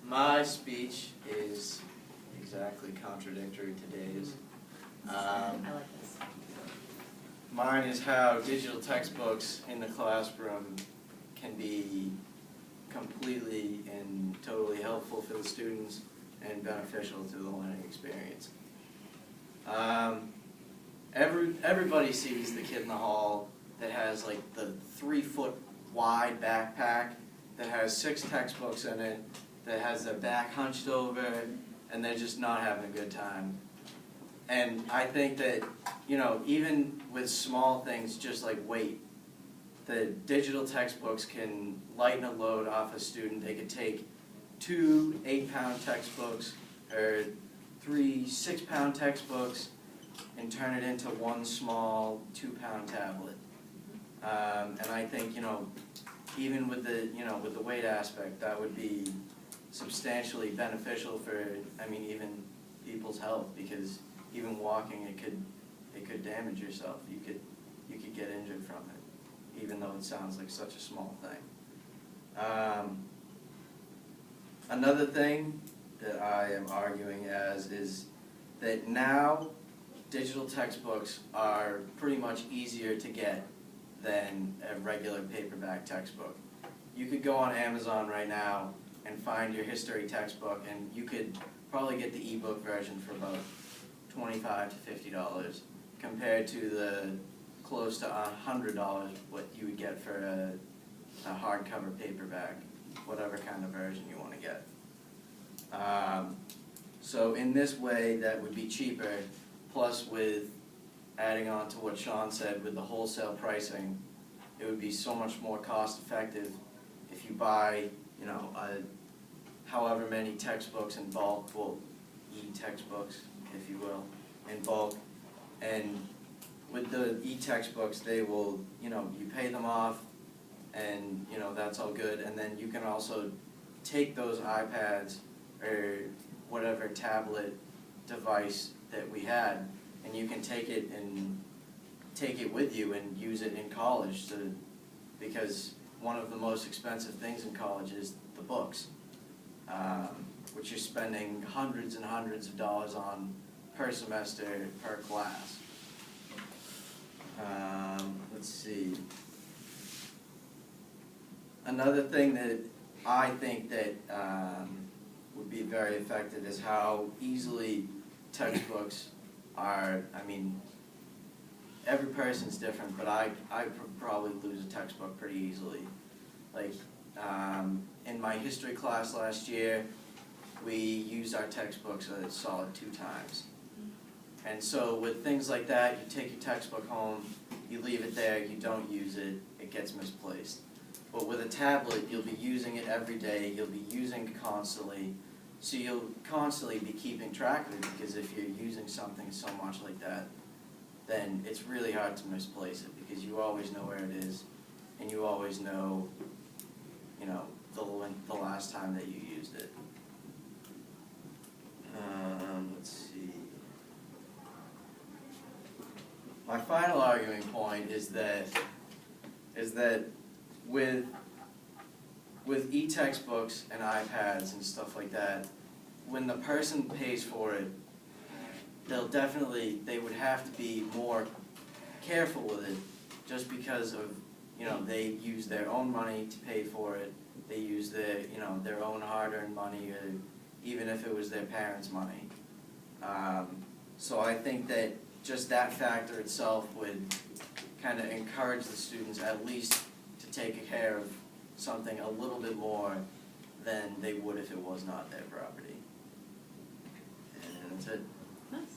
My speech is exactly contradictory to Dave's. I like this. Mine is how digital textbooks in the classroom can be completely and totally helpful for the students and beneficial to the learning experience. Everybody sees the kid in the hall that has like the 3-foot wide backpack that has 6 textbooks in it, that has their back hunched over, and they're just not having a good time. And I think that, you know, even with small things just like weight, the digital textbooks can lighten a load off a student. They could take 2 8-pound textbooks or 3 6-pound textbooks and turn it into one small 2-pound tablet. And I think, you know, even with the weight aspect, that would be substantially beneficial for, I mean, even people's health, because even walking, it could damage yourself. You could get injured from it, even though it sounds like such a small thing. Another thing that I am arguing as is that now digital textbooks are pretty much easier to get than a regular paperback textbook. You could go on Amazon right now and find your history textbook, and you could probably get the ebook version for about $25 to $50 compared to the close to $100 what you would get for a hardcover paperback, whatever kind of version you want to get. So in this way, that would be cheaper, plus with adding on to what Sean said with the wholesale pricing, it would be so much more cost effective if you buy, you know, however many textbooks in bulk, well, e-textbooks, if you will, in bulk. And with the e-textbooks, they will, you know, you pay them off, and, you know, that's all good. And then you can also take those iPads or whatever tablet device that we had, and you can take it with you and use it in college, because one of the most expensive things in college is the books, which you're spending hundreds and hundreds of dollars on per semester, per class. Let's see. Another thing that I think that would be very effective is how easily textbooks are. I mean, every person's different, but I probably lose a textbook pretty easily. Like, in my history class last year, we used our textbooks a solid 2 times. And so with things like that, you take your textbook home, you leave it there, you don't use it, it gets misplaced. But with a tablet, you'll be using it every day, you'll be using it constantly, so you'll constantly be keeping track of it, because if you're using something so much like that, then it's really hard to misplace it, because you always know where it is, and you always know, you know, the last time that you used it. Let's see. My final arguing point is that with e-textbooks and iPads and stuff like that, when the person pays for it, they would have to be more careful with it, just because of, you know, they use their own money to pay for it. They use their, you know, their own hard-earned money, or even if it was their parents' money. So I think that just that factor itself would kind of encourage the students at least to take care of something a little bit more than they would if it was not their property. And that's it. Nice.